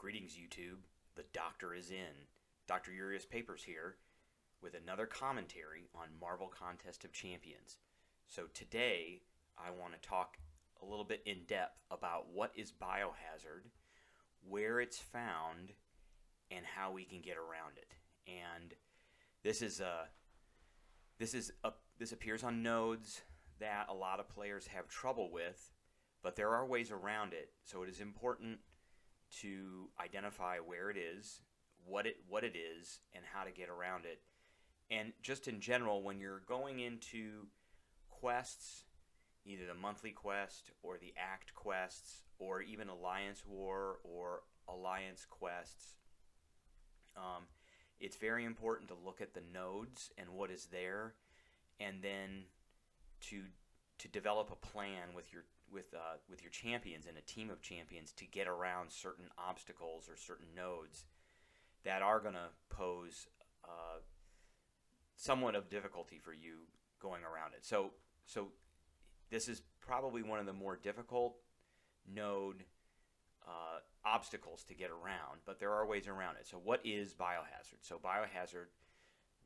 Greetings, YouTube. The doctor is in. Dr. Urias Papers here with another commentary on Marvel Contest of Champions. So today I want to talk a little bit in depth about what is Biohazard, where it's found, and how we can get around it. And this appears on nodes that a lot of players have trouble with, but there are ways around it. So it is important to identify where it is, what it is, and how to get around it. And just in general, when you're going into quests, either the monthly quest or the act quests or even Alliance War or Alliance quests, it's very important to look at the nodes and what is there, and then to develop a plan with your champions and a team of champions to get around certain obstacles or certain nodes that are going to pose somewhat of difficulty for you going around it. So this is probably one of the more difficult node obstacles to get around, but there are ways around it. So what is Biohazard? So Biohazard,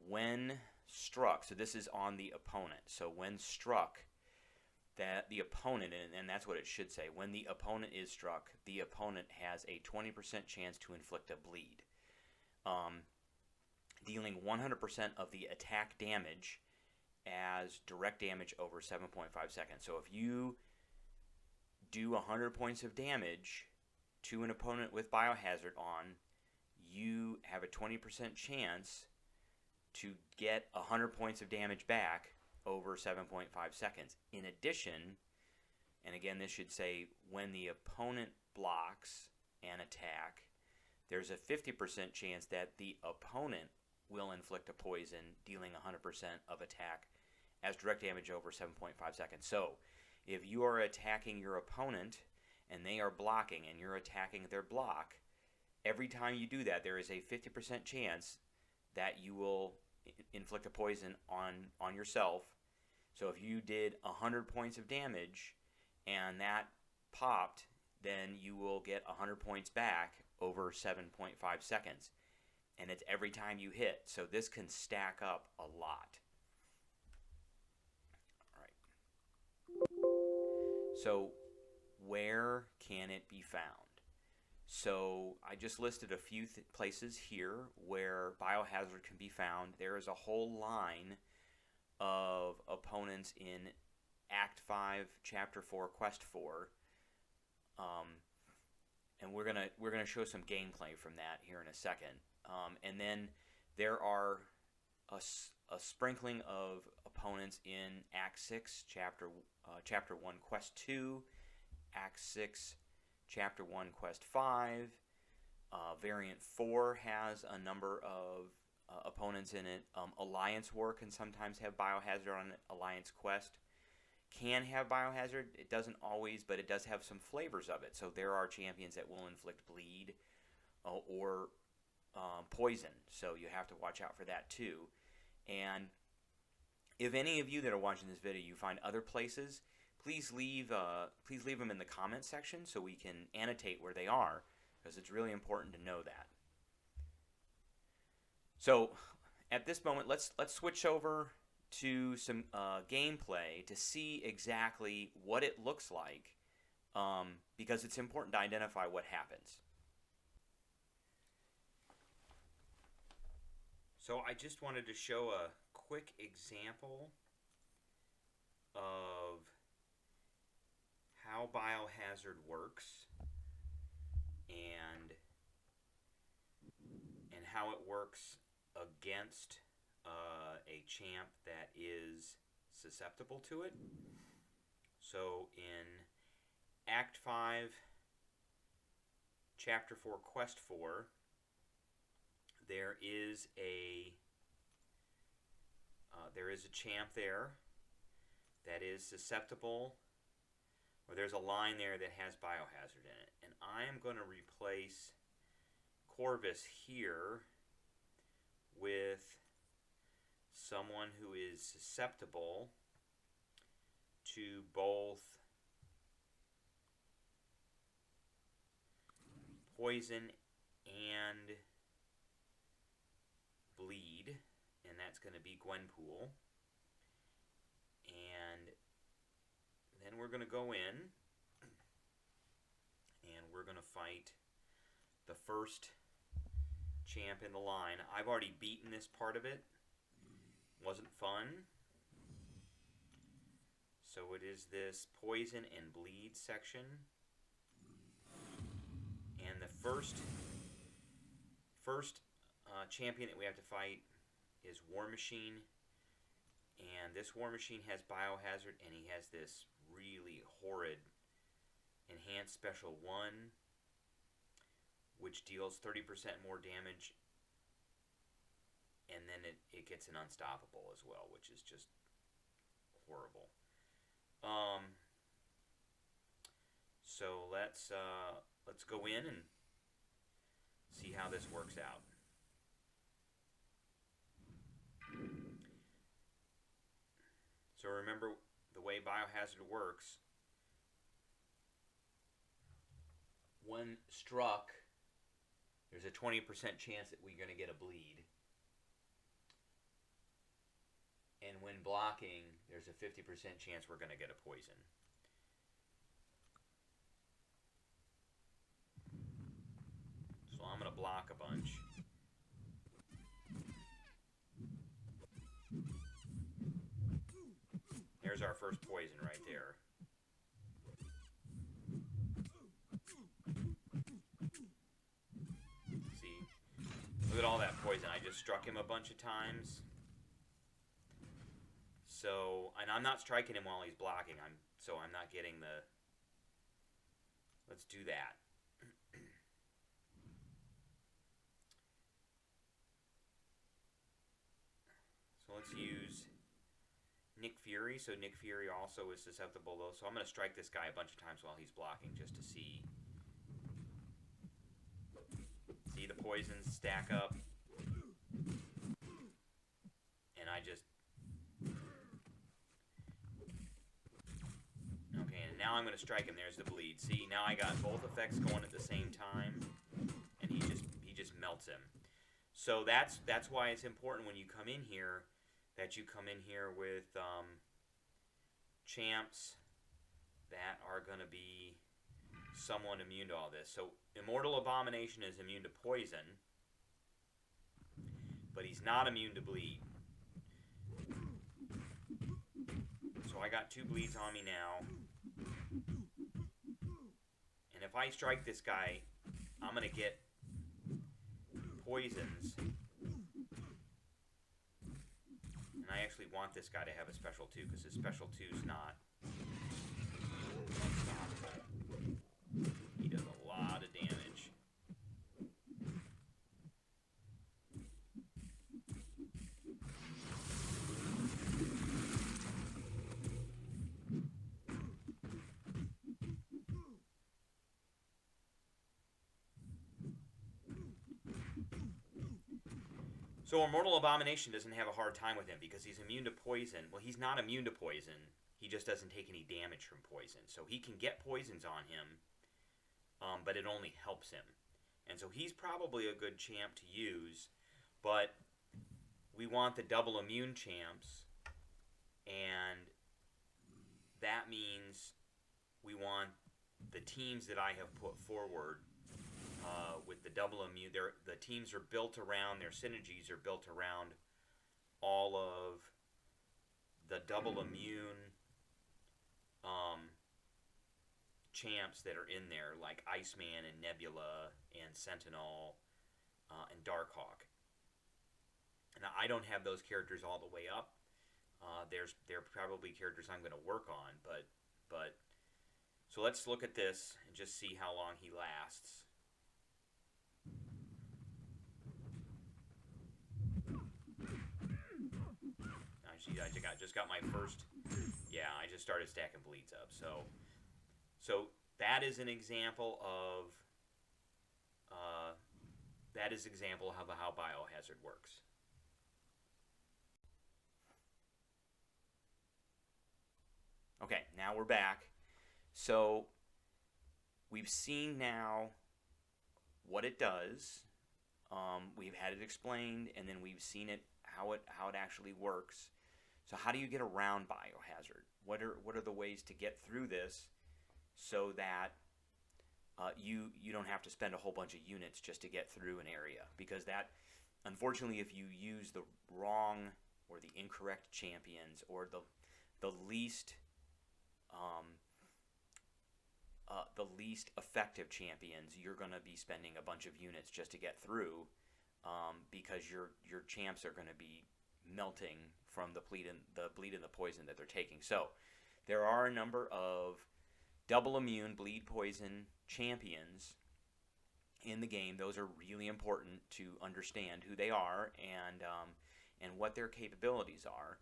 when struck, so this is on the opponent. So when struck, that the opponent, and that's what it should say, when the opponent is struck, the opponent has a 20% chance to inflict a bleed, dealing 100% of the attack damage as direct damage over 7.5 seconds. So if you do 100 points of damage to an opponent with Biohazard on, you have a 20% chance to get 100 points of damage back over 7.5 seconds. In addition, and again this should say when the opponent blocks an attack, there's a 50% chance that the opponent will inflict a poison, dealing 100% of attack as direct damage over 7.5 seconds. So if you are attacking your opponent and they are blocking and you're attacking their block, every time you do that there is a 50% chance that you will inflict a poison on yourself. So if you did 100 points of damage and that popped, then you will get 100 points back over 7.5 seconds. And it's every time you hit. So this can stack up a lot. All right. So where can it be found? So I just listed a few places here where Biohazard can be found. There is a whole line of opponents in Act 5, Chapter 4, Quest 4, and we're gonna show some gameplay from that here in a second. And then there are a sprinkling of opponents in Act 6, Chapter 1, Quest 2, Act 6, Chapter 1, Quest 5. Variant 4 has a number of opponents in it. Alliance War can sometimes have Biohazard on it. Alliance Quest can have Biohazard. It doesn't always, but it does have some flavors of it. So there are champions that will inflict bleed or poison. So you have to watch out for that too. And if any of you that are watching this video, you find other places, please leave them in the comment section so we can annotate where they are, because it's really important to know that. So at this moment, let's switch over to some gameplay to see exactly what it looks like, because it's important to identify what happens. So I just wanted to show a quick example of how Biohazard works and how it works against a champ that is susceptible to it. So in Act 5, Chapter 4, Quest 4, there is a champ there that is susceptible, or there's a line there that has Biohazard in it. And I am going to replace Corvus here with someone who is susceptible to both poison and bleed, and that's going to be Gwenpool. And then we're going to go in, and we're going to fight the first champ in the line. I've already beaten this part of it. Wasn't fun. So it is this poison and bleed section. And the first champion that we have to fight is War Machine. And this War Machine has Biohazard, and he has this really horrid Enhanced Special 1, which deals 30% more damage, and then it gets an Unstoppable as well, which is just horrible. So let's go in and see how this works out. So remember the way Biohazard works. When struck, there's a 20% chance that we're going to get a bleed. And when blocking, there's a 50% chance we're going to get a poison. So I'm going to block a bunch. There's our first poison right there. See? Look at all that poison. I just struck him a bunch of times. So, and I'm not striking him while he's blocking. So I'm not getting the... Let's do that. So let's use Nick Fury. So Nick Fury also is susceptible though. So I'm going to strike this guy a bunch of times while he's blocking just to see. See the poisons stack up. And I just... Okay, and now I'm going to strike him. There's the bleed. See, now I got both effects going at the same time. And he just melts him. So that's why it's important when you come in here that you come in here with champs that are going to be somewhat immune to all this. So Immortal Abomination is immune to poison, but he's not immune to bleed. So I got 2 bleeds on me now. And if I strike this guy, I'm going to get poisons. And I actually want this guy to have a special 2, because his special 2's not unstoppable. He does a lot of damage. So Immortal Abomination doesn't have a hard time with him because he's immune to poison. Well, he's not immune to poison. He just doesn't take any damage from poison. So he can get poisons on him, but it only helps him. And so he's probably a good champ to use, but we want the double immune champs, and that means we want the teams that I have put forward with the double immune. The teams are built around, their synergies are built around all of the double immune champs that are in there, like Iceman and Nebula and Sentinel and Darkhawk. And I don't have those characters all the way up. They're probably characters I'm going to work on, but so let's look at this and just see how long he lasts. I just got my first. Yeah, I just started stacking bleeds up. So that is an example of how Biohazard works. Okay, now we're back. So we've seen now what it does. We've had it explained, and then we've seen it how it actually works. So how do you get around Biohazard? What are the ways to get through this so that you don't have to spend a whole bunch of units just to get through an area? Because that, unfortunately, if you use the wrong or the incorrect champions or the least effective champions, you're going to be spending a bunch of units just to get through, because your champs are going to be melting from the bleed and the poison that they're taking. So there are a number of double immune bleed poison champions in the game. Those are really important to understand who they are and what their capabilities are.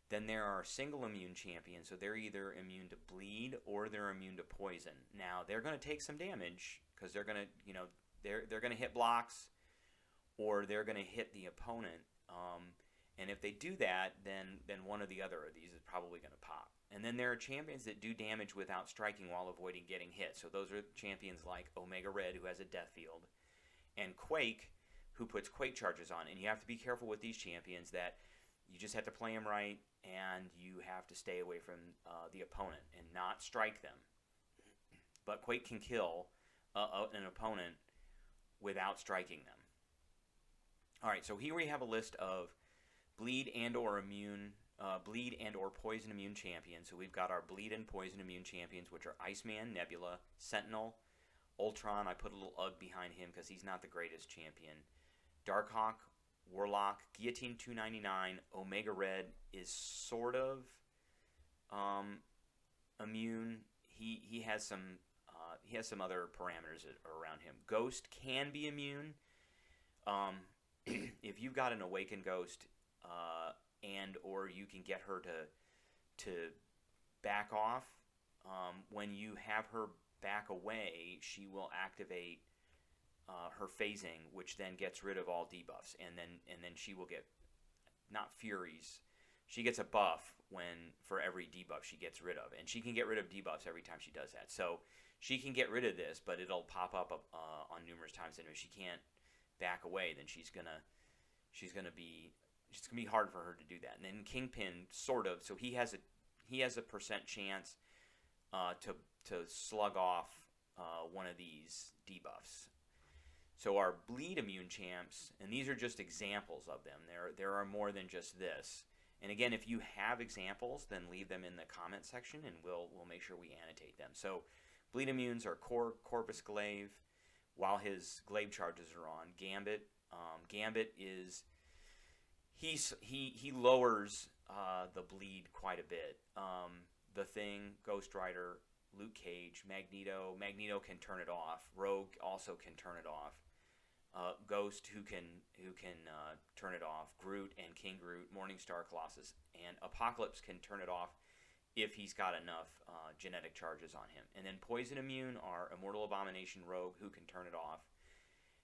Then there are single immune champions, so they're either immune to bleed or they're immune to poison. Now they're going to take some damage because they're going to, they're going to hit blocks or they're going to hit the opponent. And if they do that, then one or the other of these is probably going to pop. And then there are champions that do damage without striking while avoiding getting hit. So those are champions like Omega Red, who has a death field, and Quake, who puts Quake charges on. And you have to be careful with these champions that you just have to play them right, and you have to stay away from the opponent and not strike them. But Quake can kill an opponent without striking them. All right, so here we have a list of bleed and or poison immune champions. So we've got our bleed and poison immune champions, which are Iceman, Nebula, Sentinel, Ultron. I put a little UG behind him because he's not the greatest champion. Darkhawk, Warlock, Guillotine 299, Omega Red is sort of immune. He has some other parameters around him. Ghost can be immune. If you've got an awakened Ghost, and or you can get her to back off, when you have her back away, she will activate her phasing, which then gets rid of all debuffs, and then she will get, not furies, she gets a buff for every debuff she gets rid of, and she can get rid of debuffs every time she does that. So she can get rid of this, but it'll pop up on numerous times, and if she can't back away, then it's gonna be hard for her to do that. And then Kingpin, sort of, so he has a percent chance to slug off one of these debuffs. So our bleed immune champs, and these are just examples of them. There are more than just this. And again, if you have examples, then leave them in the comment section, and we'll make sure we annotate them. So bleed immunes are Corvus Glaive, while his Glaive charges are on. Gambit. Gambit is he lowers the bleed quite a bit. The Thing, Ghost Rider, Luke Cage, Magneto. Magneto can turn it off. Rogue also can turn it off. Ghost, who can turn it off. Groot and King Groot, Morningstar Colossus, and Apocalypse can turn it off if he's got enough genetic charges on him. And then Poison Immune are Immortal Abomination, Rogue, who can turn it off.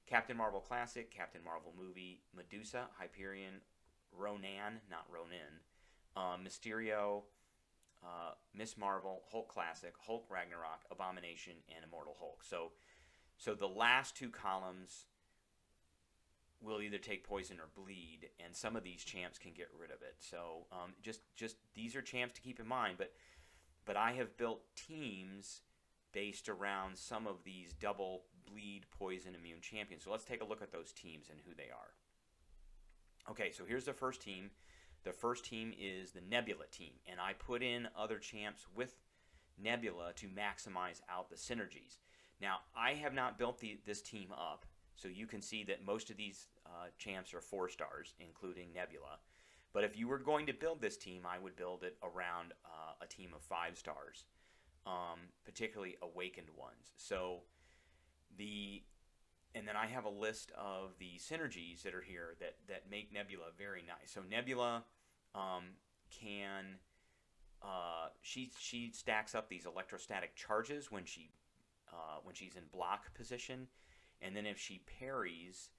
Captain Marvel Classic, Captain Marvel Movie, Medusa, Hyperion, Ronan, not Ronin, Mysterio, Miss Marvel, Hulk Classic, Hulk Ragnarok, Abomination, and Immortal Hulk. So the last two columns will either take poison or bleed, and some of these champs can get rid of it. So just these are champs to keep in mind, but I have built teams based around some of these double bleed poison immune champions. So let's take a look at those teams and who they are. Okay, so here's the first team. The first team is the Nebula Team, and I put in other champs with Nebula to maximize out the synergies. Now, I have not built this team up, so you can see that most of these champs are 4 stars, including Nebula. But if you were going to build this team, I would build it around a team of 5 stars, particularly awakened ones. So and then I have a list of the synergies that are here that make Nebula very nice. So Nebula she stacks up these electrostatic charges when she's in block position, and then if she parries,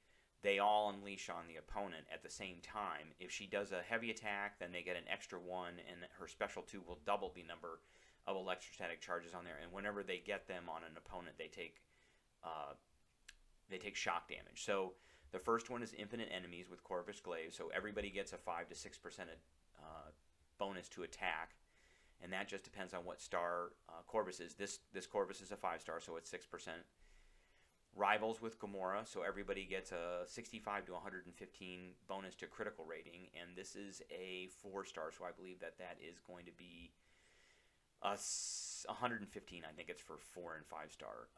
they all unleash on the opponent at the same time. If she does a heavy attack, then they get an extra 1, and her special 2 will double the number of electrostatic charges on there. And whenever they get them on an opponent, they take they take shock damage. So the first one is infinite enemies with Corvus Glaive, so everybody gets a 5 to 6% bonus to attack, and that just depends on what star Corvus is. This Corvus is a 5-star, so it's 6%. Rivals with Gamora, so everybody gets a 65 to 115 bonus to critical rating, and this is a 4-star, so I believe that is going to be 115. I think it's for 4 and 5-star.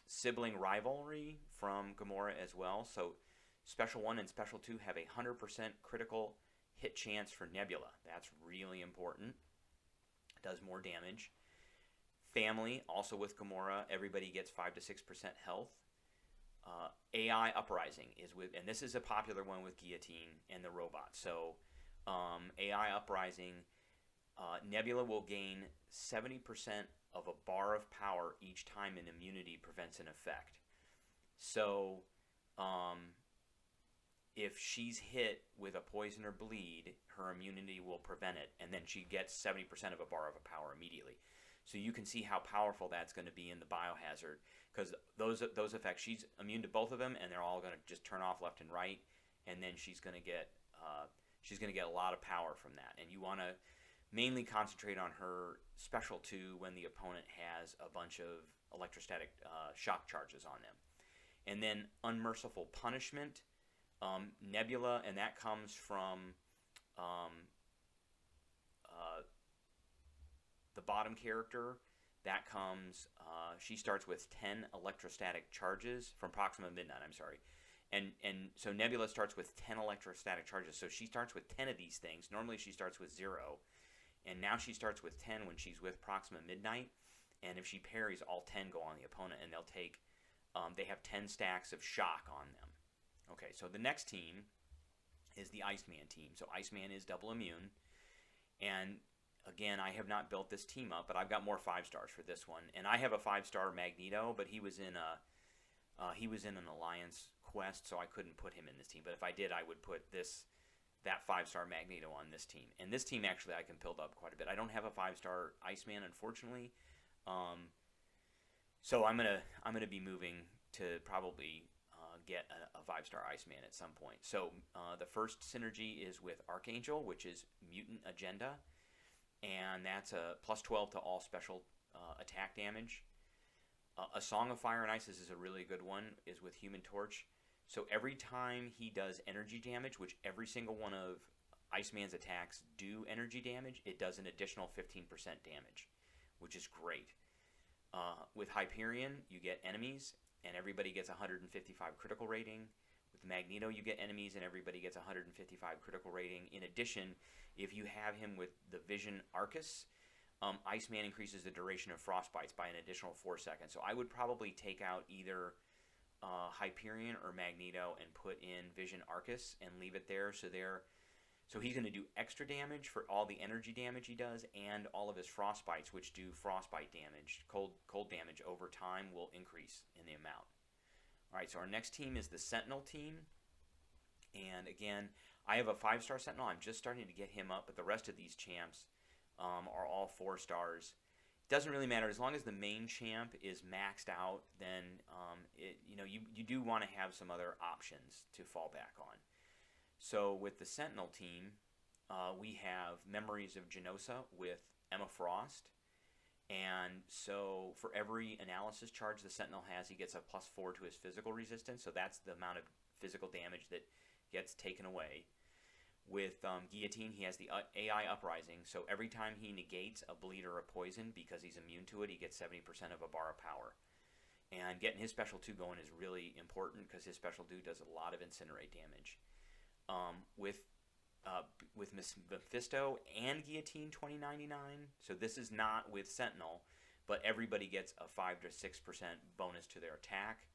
Sibling rivalry from Gamora as well, so Special 1 and Special 2 have a 100% critical hit chance for Nebula. That's really important. It does more damage. Family, also with Gamora, everybody gets 5 to 6% health. AI Uprising is with, and this is a popular one with Guillotine and the robot. So AI Uprising, Nebula will gain 70% of a bar of power each time an immunity prevents an effect. So if she's hit with a poison or bleed, her immunity will prevent it, and then she gets 70% of a bar of power immediately. So you can see how powerful that's going to be in the Biohazard, because those effects, she's immune to both of them, and they're all going to just turn off left and right, and then she's going to get a lot of power from that. And you want to mainly concentrate on her Special 2 when the opponent has a bunch of electrostatic shock charges on them. And then Unmerciful Punishment, Nebula, and that comes from the bottom character. That comes, she starts with 10 electrostatic charges from Proxima Midnight, I'm sorry. And so Nebula starts with 10 electrostatic charges. So she starts with 10 of these things. Normally she starts with 0. And now she starts with 10 when she's with Proxima Midnight. And if she parries, all 10 go on the opponent, and they'll take, they have 10 stacks of shock on them. Okay, so the next team is the Iceman Team. So Iceman is double immune. And again, I have not built this team up, but I've got more 5-stars for this one. And I have a 5-star Magneto, but he was in an Alliance quest, so I couldn't put him in this team. But if I did, I would put that 5-star Magneto on this team. And this team, actually, I can build up quite a bit. I don't have a 5-star Iceman, unfortunately. So I'm gonna be moving to probably get a 5-star Iceman at some point. So the first synergy is with Archangel, which is Mutant Agenda, and that's a +12 to all special attack damage. A Song of Fire and Ice is a really good one, is with Human Torch. So every time he does energy damage, which every single one of Iceman's attacks do energy damage, it does an additional 15% damage, which is great. With Hyperion, you get enemies, and everybody gets 155 critical rating. With Magneto, you get enemies, and everybody gets 155 critical rating. In addition, if you have him with the Vision Arcus, Iceman increases the duration of frostbites by an additional 4 seconds. So I would probably take out either Hyperion or Magneto and put in Vision Arcus and leave it there. So he's going to do extra damage for all the energy damage he does, and all of his frostbites, which do frostbite damage, cold damage over time, will increase in the amount. All right, so our next team is the Sentinel Team. And again, I have a 5-star Sentinel. I'm just starting to get him up, but the rest of these champs are all 4 stars. Doesn't really matter as long as the main champ is maxed out. Then you do want to have some other options to fall back on. So with the Sentinel Team, we have Memories of Genosa with Emma Frost. And so for every analysis charge the Sentinel has, he gets a +4 to his physical resistance. So that's the amount of physical damage that gets taken away. With Guillotine, he has the AI Uprising. So every time he negates a bleed or a poison, because he's immune to it, he gets 70% of a bar of power. And getting his Special 2 going is really important, because his Special 2 does a lot of incinerate damage. With Mephisto and Guillotine 2099, so this is not with Sentinel, but everybody gets a 5 to 6% bonus to their attack.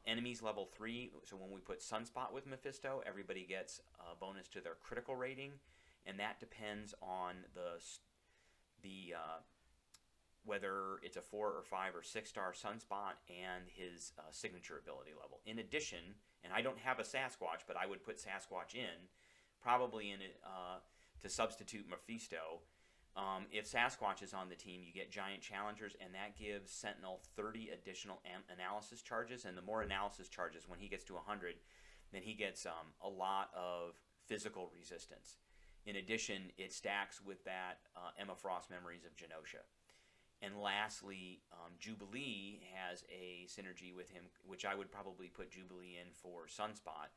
Enemies level 3, so when we put Sunspot with Mephisto, everybody gets a bonus to their critical rating, and that depends on whether it's a 4 or 5 or 6-star Sunspot and his signature ability level. In addition, and I don't have a Sasquatch, but I would put Sasquatch in, probably in it to substitute Mephisto. If Sasquatch is on the team, you get giant challengers, and that gives Sentinel 30 additional analysis charges. And the more analysis charges, when he gets to 100, then he gets a lot of physical resistance. In addition, it stacks with that Emma Frost Memories of Genosha. And lastly, Jubilee has a synergy with him, which I would probably put Jubilee in for Sunspot,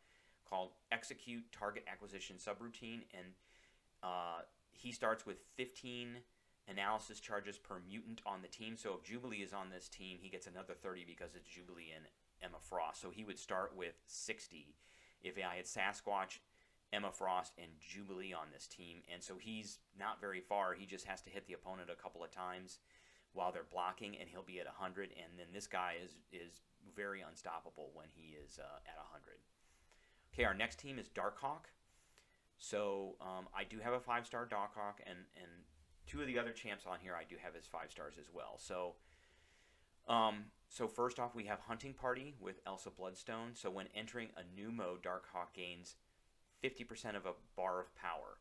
called Execute Target Acquisition Subroutine, and he starts with 15 analysis charges per mutant on the team. So if Jubilee is on this team, he gets another 30 because it's Jubilee and Emma Frost. So he would start with 60 if I had Sasquatch, Emma Frost, and Jubilee on this team. And so he's not very far. He just has to hit the opponent a couple of times while they're blocking, and he'll be at 100. And then this guy is very unstoppable when he is at 100. Okay, our next team is Darkhawk. So I do have a 5-star Darkhawk, and 2 of the other champs on here I do have as 5 stars as well. So so first off, we have Hunting Party with Elsa Bloodstone. So when entering a new mode, Darkhawk gains 50% of a bar of power.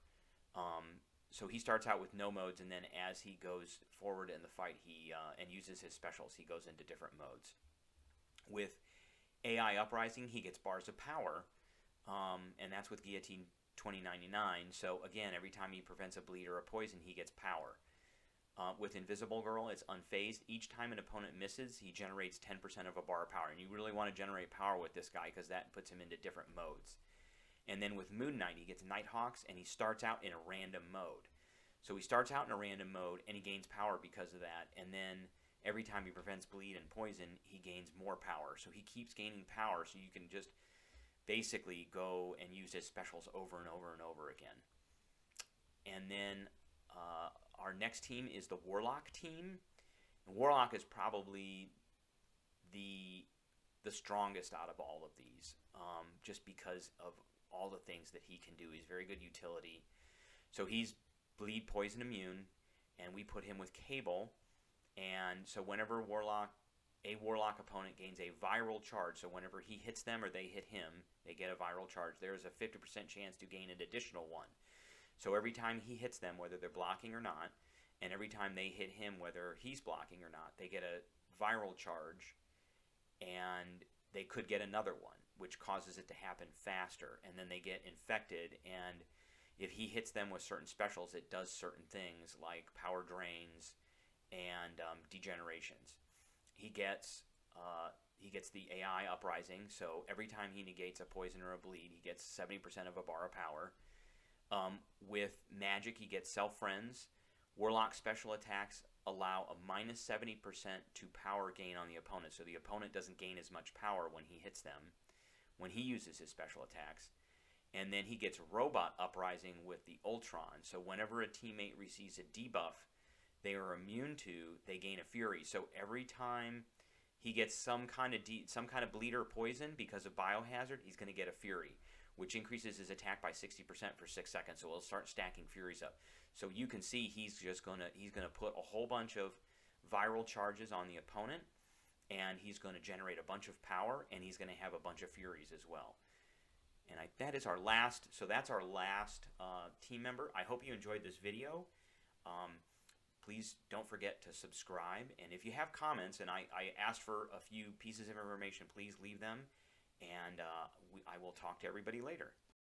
So he starts out with no modes, and then as he goes forward in the fight, he and uses his specials, he goes into different modes. With AI Uprising, he gets bars of power, and that's with Guillotine 2099. So again, every time he prevents a bleed or a poison, he gets power. With Invisible Girl, it's unfazed. Each time an opponent misses, he generates 10% of a bar of power. And you really want to generate power with this guy because that puts him into different modes. And then with Moon Knight, he gets Nighthawks, and he starts out in a random mode. So he starts out in a random mode, and he gains power because of that. And then every time he prevents bleed and poison, he gains more power. So he keeps gaining power, so you can just basically go and use his specials over and over and over again. And then our next team is the Warlock Team. And Warlock is probably the strongest out of all of these, just because of all the things that he can do. He's very good utility. So he's bleed, poison, immune, and we put him with Cable. And so whenever a Warlock opponent gains a viral charge, so whenever he hits them or they hit him, they get a viral charge. There's a 50% chance to gain an additional one. So every time he hits them, whether they're blocking or not, and every time they hit him, whether he's blocking or not, they get a viral charge, and they could get another one, which causes it to happen faster, and then they get infected, and if he hits them with certain specials, it does certain things like power drains and degenerations. He gets the AI Uprising, so every time he negates a poison or a bleed, he gets 70% of a bar of power. With magic, he gets Self-Friends. Warlock special attacks allow a minus 70% to power gain on the opponent, so the opponent doesn't gain as much power when he hits them, when he uses his special attacks. And then he gets Robot Uprising with the Ultron, so whenever a teammate receives a debuff they are immune to, they gain a Fury. So every time he gets some kind of bleed or poison because of Biohazard, he's going to get a Fury, which increases his attack by 60% for 6 seconds. So he'll start stacking Furies up. So you can see he's gonna put a whole bunch of viral charges on the opponent, and he's going to generate a bunch of power, and he's going to have a bunch of Furies as well. And that's our last team member. I hope you enjoyed this video. Please don't forget to subscribe, and if you have comments, and I asked for a few pieces of information, please leave them, and I will talk to everybody later.